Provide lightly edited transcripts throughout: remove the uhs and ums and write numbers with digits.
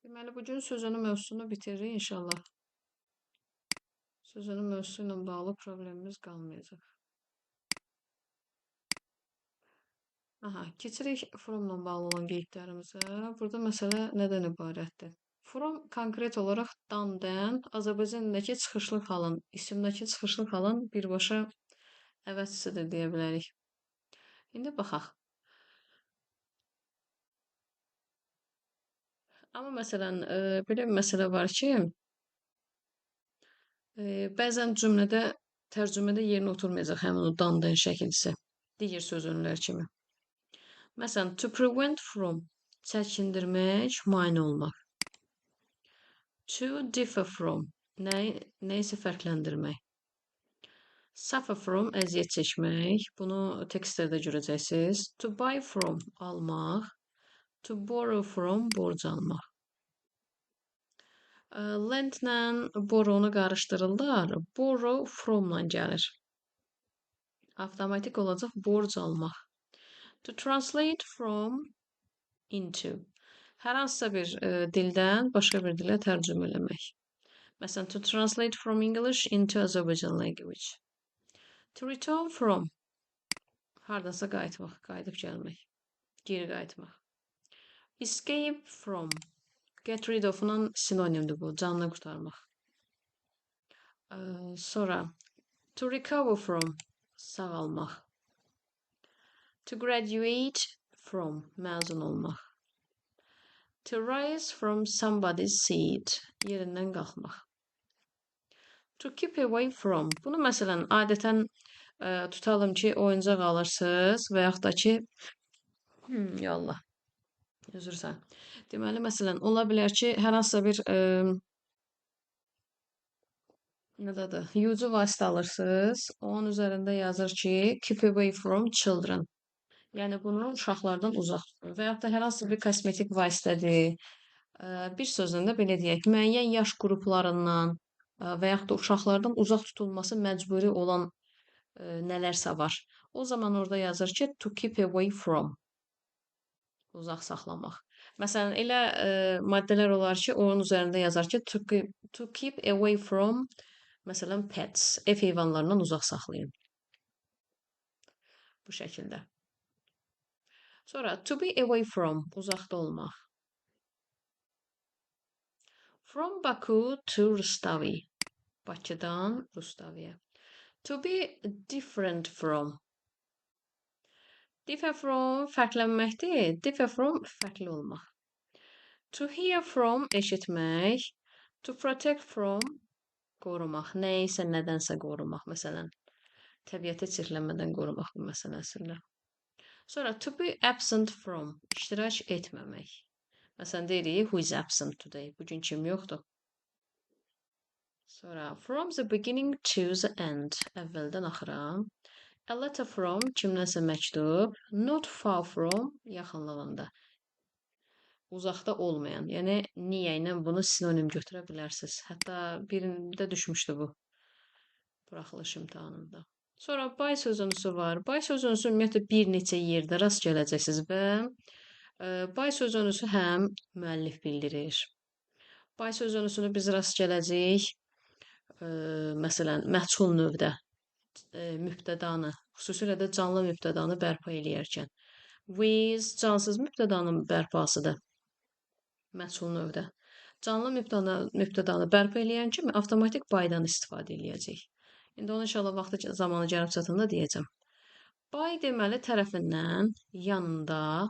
Deməli, bugün sözünün mövzusunu bitiririk inşallah. Sözünün mövzusu ilə bağlı problemimiz qalmayacaq. Aha, keçirik from-la bağlı olan qeydlərimizə. Burada məsələ nədən ibarətdir? From konkret olaraq dan-dən Azərbaycan dilindəki çıxışlı halın, isimdəki çıxışlı halın birbaşa əvəzçisidir deyə bilərik. İndi baxaq. Amma məsələn, belə bir məsələ var ki, bəzən cümlədə, tərcümədə yerinə oturmayacaq həmin o dan-dən şəkilçisi. Digər sözünlər kimi. Məsələn, to prevent from, çəkindirmək, mane olmaq. To differ from, nəyisə fərqləndirmək. Suffer from, əziyyət çəkmək. Bunu tekstlərdə görəcəksiniz. To buy from, almaq. To borrow from, borc almaq. Lend-lə borrow-nu qarışdırırlar. Borrow from-la gəlir. Avtomatik olacaq borc almaq. To translate from into. Hər hansısa bir dildən başqa bir dilə tərcümə eləmək. Məsələn, to translate from English into Azerbaijan language. To return from. Hardasa qayıtmaq, qayıdıb gəlmək. Geri qayıtmaq. Escape from. Get rid of-la sinonimdir bu, canını qurtarmaq. Sonra, to recover from. Sağalmaq. To graduate from. Məzun olmaq. To rise from somebody's seat. Yerindən qalxmaq. To keep away from. Bunu məsələn, adətən tutalım ki, oyuncaq alırsınız və yaxud da ki, yallah, üzrsən. Deməli, məsələn, ola bilər ki, hər hansısa bir nədadır, yucu vasitə alırsınız, onun üzərində yazır ki, keep away from children. Yəni, bunu uşaqlardan uzaq tutun. Və yaxud da hər hansısa bir kosmetik vasitədir. Bir sözlə də belə deyək, müəyyən yaş qruplarından və yaxud da uşaqlardan uzaq tutulması məcburi olan nələrsə var. O zaman orada yazır ki, to keep away from. Uzaq saxlamaq. Məsələn, elə maddələr olar ki, onun üzərində yazar ki, to keep away from, məsələn, pets. Ev heyvanlarından uzaq saxlayın. Bu şəkildə. Sonra, to be away from, uzaqda olmaq. From Baku to Rustavi. Bakıdan Rustaviyə. To be different from. Differ from fərqlənməkdir. Differ from fərqli olmaq. To hear from eşitmək. To protect from qorumaq. Nəyisə, nədənsə qorumaq. Məsələn, təbiəti çirklənmədən qorumaq bu məsələsində. Sonra to be absent from. İştirak etməmək. Məsələn, deyirik, who is absent today? Bugün kim yoxdur? Sonra from the beginning to the end. Əvvəldən axıra. A letter from, kimdənsə məktub. Not far from, yaxınlığında. Uzaqda olmayan. Yəni, niyə ilə bunu sinonim götürə bilərsiniz. Hətta birində düşmüşdü bu. Buraxılış imtahanında. Sonra by sözünüzü var. By sözünüzü ümumiyyətlə bir neçə yerdə rast gələcəksiniz və by sözünüzü həm müəllif bildirir. By sözünüzünü biz rast gələcəyik. Məsələn, məchul növdə mübtədanı, xüsusilə də canlı mübtədanı bərpa eləyərkən. With cansız mübtədanın bərpasıdır. Məchul növdə. Canlı mübtədanı bərpa eləyən kimi avtomatik by'dan istifadə eləyəcək. İndi onu inşallah vaxtı zamanı gəlib çatanda deyəcəm. By deməli tərəfindən, yanında,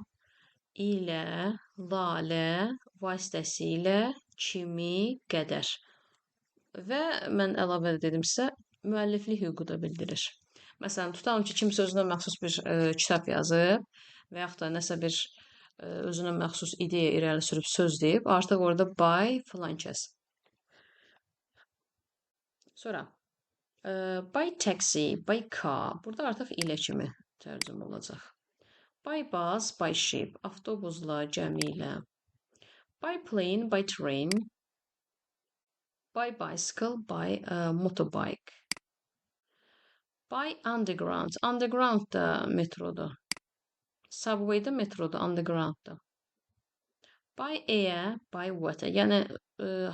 ilə, lalə, vasitəsilə, kimi, qədər. Və mən əlavə dedim sizə, müəlliflik hüququ da bildirir. Məsələn, tutalım ki, kimsə özünə məxsus bir kitab yazıb və yaxud da nəsə bir özünə məxsus ideya irəli sürüb söz deyib, artıq orada by filan kəs. Sonra, by taxi, by car, burada artıq ilə kimi tərcümə olacaq. By bus, by ship, avtobusla, gəmi ilə. By plane, by train. By bicycle, by motorbike. By underground. Underground da metroda. Subway da metroda, underground da. By air, by water. Yəni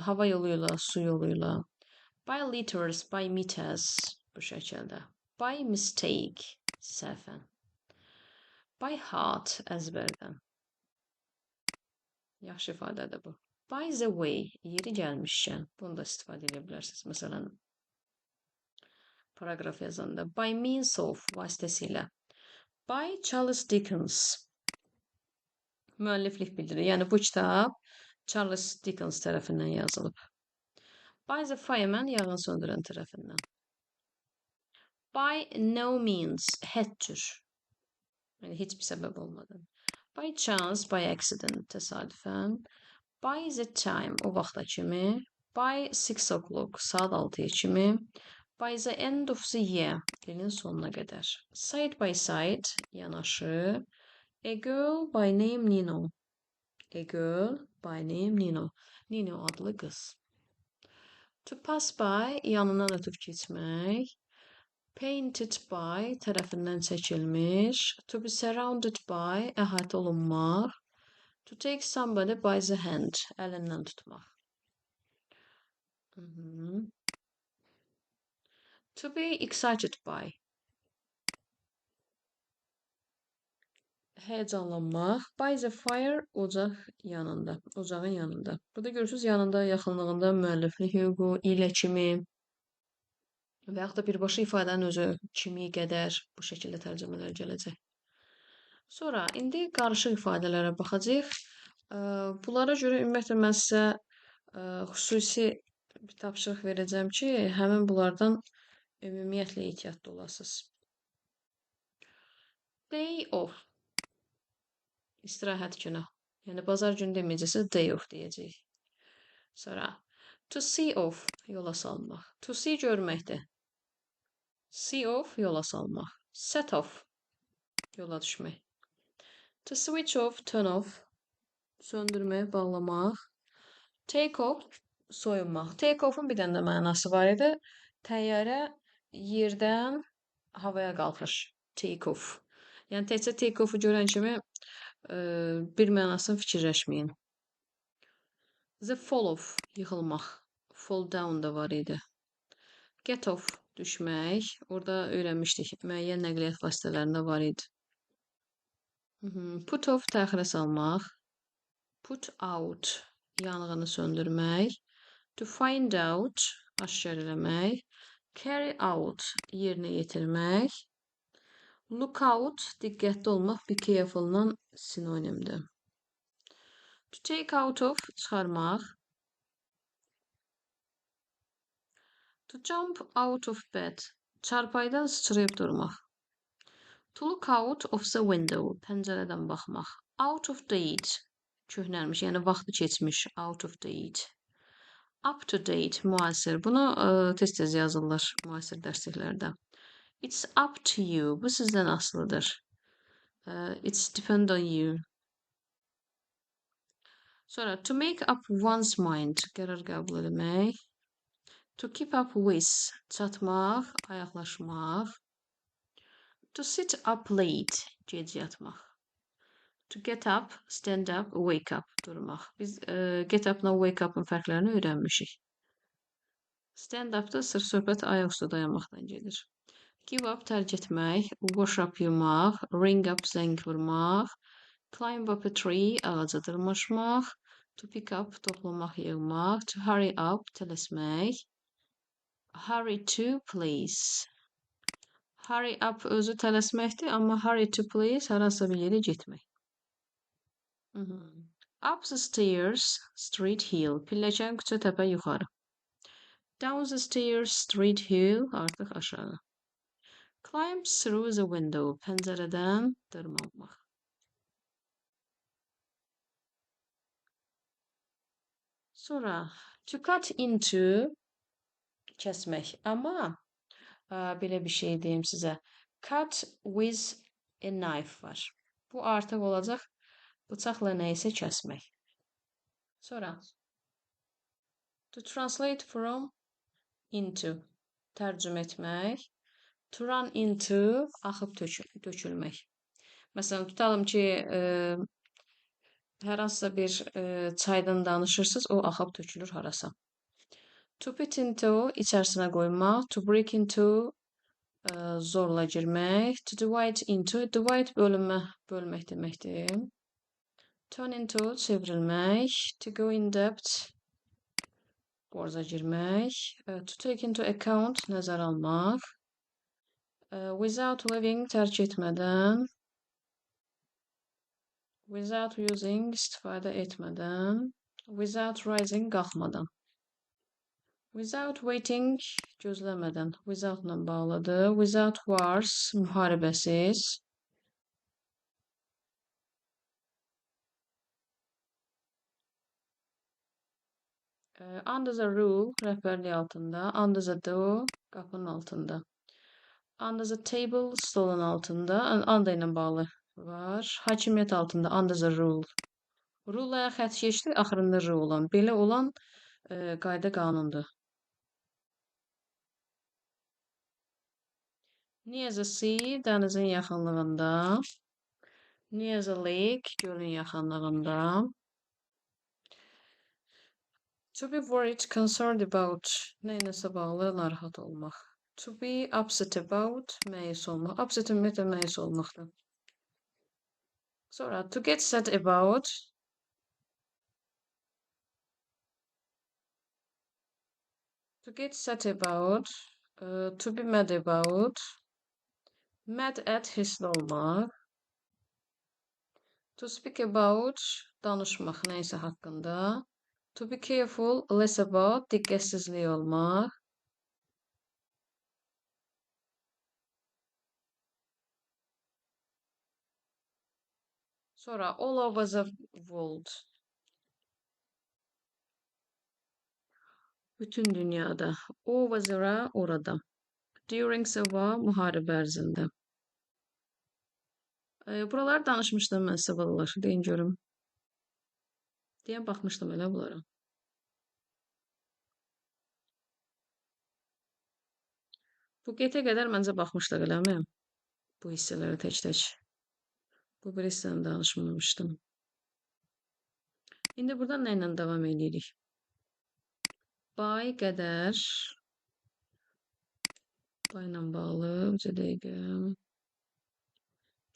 hava yoluyla, su yoluyla. By liters, by meters bu şəkildə. By mistake, səhvən. By heart, əzbərdən. Yaxşı ifadədir bu. By the way, yeri gəlmişkən bunu da istifadə edə bilərsiniz. Məsələn, paragraf yazanda. By means of vasitəsilə. By Charles Dickens. Müəlliflik bildirir. Yəni bu kitab Charles Dickens tərəfindən yazılıb. By the fireman, yanğın söndürən tərəfindən. By no means, heç cür. Yəni heç bir səbəb olmadan. By chance, by accident, təsadüfən. By the time, o vaxta kimi. By 6 o'clock, saat 6-ya kimi. By the end of the year, ilin sonuna qədər. Side by side, yanaşı. A girl by name Nino. A girl by name Nino. Nino adlı qız. To pass by, yanından ötüb keçmək. Painted by, tərəfindən çəkilmiş. To be surrounded by, əhatə olunmaq. To take somebody by the hand, əlindən tutmaq. To be excited by. Həyəcanlanmaq. By the fire, ocaq yanında, ocağın yanında. Burada görürsünüz, yanında, yaxınlığında müəlliflik hüququ, ilə kimi və yaxud da birbaşa ifadənin özü kimi, qədər bu şəkildə tərcümələr gələcək. Sonra, indi qarışıq ifadələrə baxacaq. Bunlara görə ümumiyyətlə mən sizə xüsusi bir tapşırıq verəcəm ki, həmin bunlardan ümumiyyətlə ehtiyatlı olasınız. Day off. İstirahət günü. Yəni, bazar günü deməyəcəksiniz, day off deyəcəyik. Sonra, to see off, yola salmaq. To see görməkdir. See off, yola salmaq. Set off, yola düşmək. To switch off, turn off, söndürmək, bağlamaq. Take off, soyunmaq. Take off'un bir dənə də mənası var idi. Təyyarə yerdən havaya qalxış. Take off. Yəni, təkcə take off'u görən kimi bir mənasını fikirləşməyin. The fall off, yıxılmaq. Fall down da var idi. Get off, düşmək. Orada öyrənmişdik. Müəyyən nəqliyyat vasitələrində var idi. Put off, təxirə salmaq. Put out, yanğını söndürmək. To find out, aşkar eləmək. Carry out, yerinə yetirmək. Look out, diqqətli olmaq, be careful-dan sinonimdir. To take out of, çıxarmaq. To jump out of bed, çarpaydan sıçrayıb durmaq. To look out of the window, pəncərədən baxmaq. Out of date, köhnəlmiş, yəni vaxtı keçmiş, out of date. Up to date, müasir. Bunu tez-tez yazırlar müasir dərsliklərdə. It's up to you, bu sizdən asılıdır. It's depend on you. Sonra, to make up one's mind, qərar qəbul etmək. To keep up with, çatmaq, ayaqlaşmaq. To sit up late, gec yatmaq. To get up, stand up, wake up, durmaq. Biz get up-la wake up-ın fərqlərini öyrənmişik. Stand up-da sırf söhbət ayaq üstə dayanmaqdan gedir. Give up, tərk etmək. Wash up, yumaq. Ring up, zəng vurmaq. Climb up a tree, ağaca dırmaşmaq. To pick up, toplamaq, yığmaq. To hurry up, tələsmək. Hurry to, please. Hurry up özü tələsməkdir, amma hurry to, please, harasa bir yerə getmək. Up the stairs, street hill. Pilləkən küçə təpə yuxarı. Down the stairs, street hill, artıq aşağı. Climb through the window, pəncərədən dırmanmaq. Sonra, to cut into, kəsmək. Amma, belə bir şey deyim sizə. Cut with a knife var. Bu artıq olacaq, bıçaqla nəyisə kəsmək. Sonra, to translate from, into, tərcümə etmək. To run into, axıb tökülmək. Məsələn, tutalım ki, Hər hansısa bir çaydan danışırsınız, o axıb tökülür harasa. To put into içərisinə qoymaq, to break into zorla girmək, to divide into, divide bölünmə, bölmək deməkdir. Turn into çevrilmək, to go in depth borca girmək, to take into account nəzərə almaq, without leaving tərk etmədən, without using istifadə etmədən, without rising qalxmadan. Without waiting gözləmədən, without-la bağlıdır. Without wars müharibəsiz. Under the rule rəhbərlik altında. Under the door qapının altında. Under the table stolun altında. Under ilə bağlı var. Hakimiyyət altında. Under the rule. Rule-aya xətt keçdi, axırında r olan. Belə olan qayda qanundur. Near the sea, dənizin yaxınlığında. Near the lake, gölün yaxınlığında. To be worried, concerned about, neyləsə bağlı, narahat olmaq. To be upset about, məyus olmaq. Upset ümumiyyətlə məyus olmaqdır. Sonra, to get sad about, to get sad about, to be mad about, mad at hissli olmaq. To speak about, danışmaq neysə haqqında. To be careful, less about, diqqətsizlik olmaq. Sonra, all over the world. Bütün dünyada. Over the, orada. During the war, müharibə ərzində. Buraları danışmışdım mən sizə balalar. Deyin görüm. Deyən baxmışdım elə bunlara. Bu qetə qədər məncə baxmışdıq eləmi? Bu hissələri tək-tək. Bu bir hissəni danışmamışdım. İndi buradan nə ilə davam edirik? Bay qədər. Bayla bağlı. Bir dəqiqə.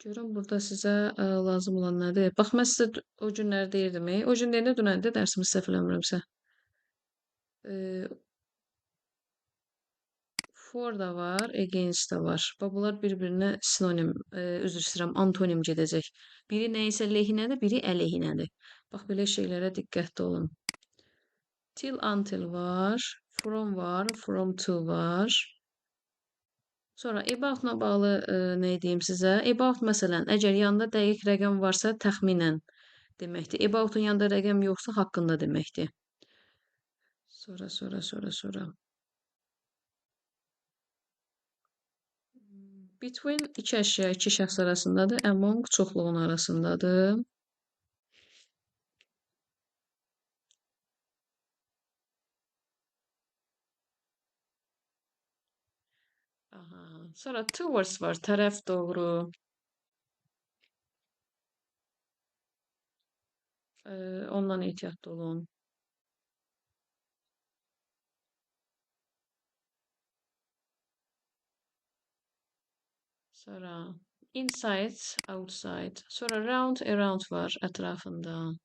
Görüm burada sizə lazım olan nədir? Bax, mən sizə o günləri deyirdim. O gün deyəndə dünəndə dərsimiz səhv eləmirəmsə. For da var, against da var. Bax, bunlar bir-birinə sinonim, üzr istəyirəm, antonim gedəcək. Biri nəyisə lehinədir, biri əleyhinədir. Bax, belə şeylərə diqqətli olun. Till, until var. From var, from to var. Sonra about-la bağlı nə deyim sizə? About məsələn, əgər yanında dəqiq rəqəm varsa təxminən deməkdir. About-un yanında rəqəm yoxsa haqqında deməkdir. Sonra. Between iki əşya, iki şəxs arasındadır. Among çoxluğun arasındadır. Aha. Sonra towards var, tərəf doğru. Ondan ehtiyatlı olun. Sonra inside, outside. Sonra round, around var ətrafında.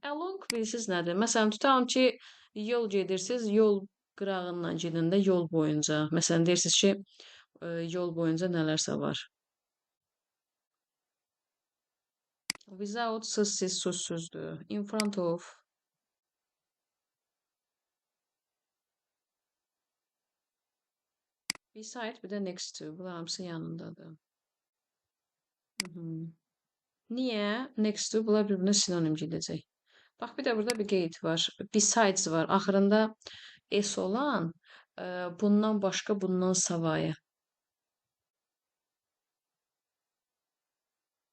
Along bilirsiniz nədir? Məsələn, tutalım ki, yol gedirsiniz, yol qırağından gedin də yol boyunca. Məsələn, deyirsiniz ki, yol boyunca nələrsə var. Without sözsüz, sözsüzdür. In front of. Beside bir də next to. Bunlar hamısı yanındadır. Niyə? Next to bunlar bir-birinə sinonim gedəcək. Bax, bir də burada bir qeyd var. Besides var. Axırında s olan bundan başqa, bundan savayı.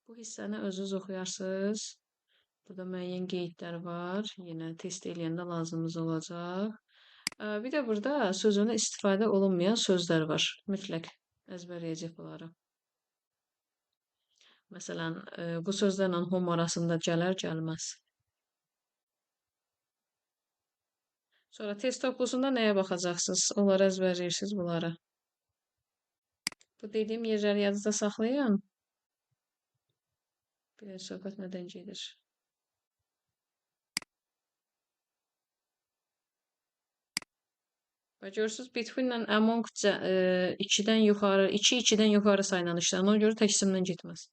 Bu hissəni özünüz oxuyarsınız. Burada müəyyən qeydlər var. Yenə test eləyəndə lazımınız olacaq. Bir də burada sözünə istifadə olunmayan sözlər var. Mütləq əzbərləyəcək bunları. Məsələn, bu sözlərlə home arasında gələr, gəlməz. Sonra test toplusunda nəyə baxacaqsınız? Onları əzbərləyirsiniz bunları. Bu dediyim yerləri yadınızda saxlayın. Bir söhbət nədən gedir? Və görürsünüz, between-lə among 2-dən yuxarı, 2-2-dən yuxarı sayılan işlərin. Ona görə tək isimlə getməz.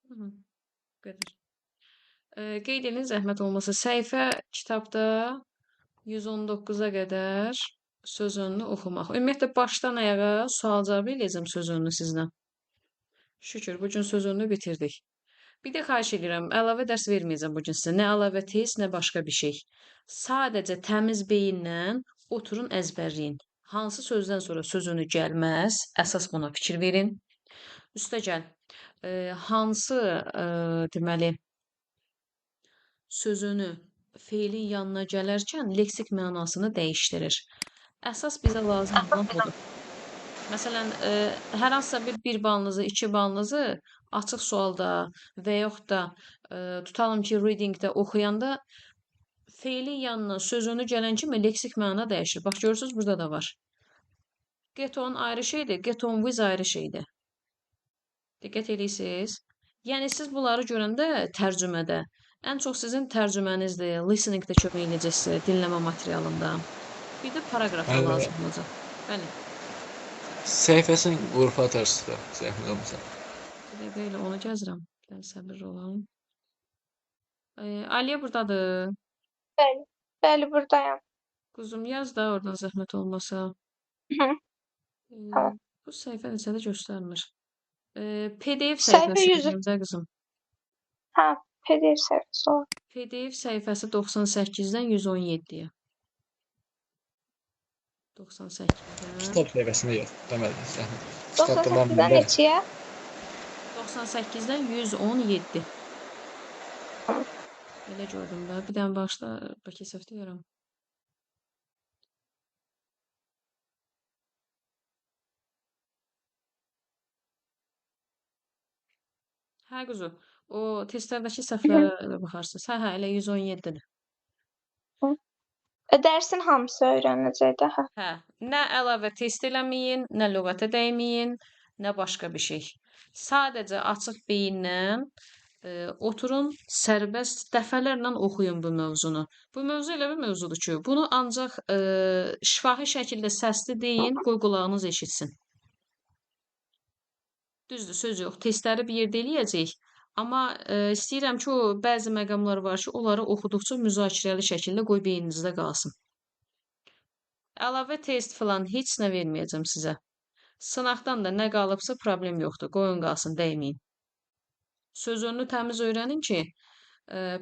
Bu qədər. Qeyd edin, zəhmət olmasa səhifə kitabda 119-a qədər söz önünü oxumaq. Ümumiyyətlə, başdan ayağa sual cavab eləyəcəm söz önünü sizdən. Şükür, bu gün söz önünü bitirdik. Bir də xahiş edirəm, əlavə dərs verməyəcəm bu gün sizə. Nə əlavə test, nə başqa bir şey. Sadəcə təmiz beyinlə oturun, əzbərləyin. Hansı sözdən sonra söz önü gəlməz, əsas buna fikir verin. Üstəgəl, hansı deməli sözünü feilin yanına gələrkən leksik mənasını dəyişdirir. Əsas bizə lazım olan budur. Məsələn, hər hansısa bir balınızı, 2 balınızı açıq sualda və yaxud da tutalım ki, readingdə oxuyanda feilin yanına sözünü gələn kimi leksik məna dəyişir. Bax, görürsünüz, burada da var. Get on ayrı şeydir, get on with ayrı şeydir. Diqqət edirsiniz. Yəni, siz bunları görəndə tərcümədə ən çox sizin tərcümənizdir, listeningdə kömək edəcək dinləmə materialında. Bir də paraqrafda lazım olacaq. Bəli. Səhifəsini qrupa atarsınız da, zəhmət olmasa. Belə onu gəzirəm. Bir dənə səbirli olun. Aliyə buradadır. Bəli, bəli, buradayam. Quzum, yaz da oradan zəhmət olmasa. Tamam. Bu səhifə neçədə göstərmir. PDF Səhifə səhifəsi 100. deyəcəm qızım. Hə, PDF səhifəsi o. PDF səhifəsi 98-dən 117-yə. 98-dən. Kitab səhifəsində yox, deməli, zəhmət. 98-dən neçəyə? 98-dən 117. Elə gördüm də. Bir dənə başda bəlkə səhv deyirəm. Hə, quzu. O testlərdəki səhvlərə baxarsınız. Hə, elə 117-dir. Dərsin hamısı öyrəniləcək də, hə. Hə, nə əlavə test eləməyin, nə lüğətə dəyməyin, nə başqa bir şey. Sadəcə açıq beyinlə oturun, sərbəst dəfələrlə oxuyun bu mövzunu. Bu mövzu elə bir mövzudur ki, bunu ancaq şifahi şəkildə səsli deyin, qoy qulağınız eşitsin. Düzdür, söz yox. Testləri bir yerdə eləyəcəyik. Amma istəyirəm ki, o bəzi məqamlar var ki, onları oxuduqca müzakirəli şəkildə qoy beyninizdə qalsın. Əlavə test filan heç nə verməyəcəm sizə. Sınaqdan da nə qalıbsa problem yoxdur. Qoyun qalsın, dəyməyin. Söz önünü təmiz öyrənin ki,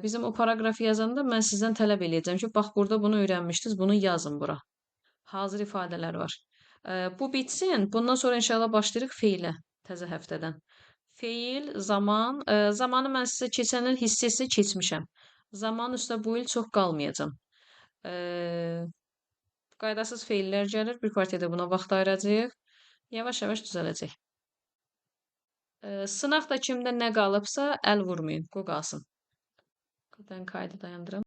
bizim o paraqrafı yazanda mən sizdən tələb eləyəcəm ki, bax, burada bunu öyrənmişdiniz, bunu yazın bura. Hazır ifadələr var. Bu bitsin. Bundan sonra inşallah başlayırıq feilə. Təzə həftədən. Feil, zaman. Zamanı mən sizə keçən il hissəsi keçmişəm. Zaman üstə bu il çox qalmayacam. Qaydasız feillər gəlir. Bir partiyada buna vaxt ayıracaq. Yavaş-yavaş düzələcək. Sınaqda kimdə nə qalıbsa əl vurmayın. Qoy qalsın. Buradan kaydı dayandırım.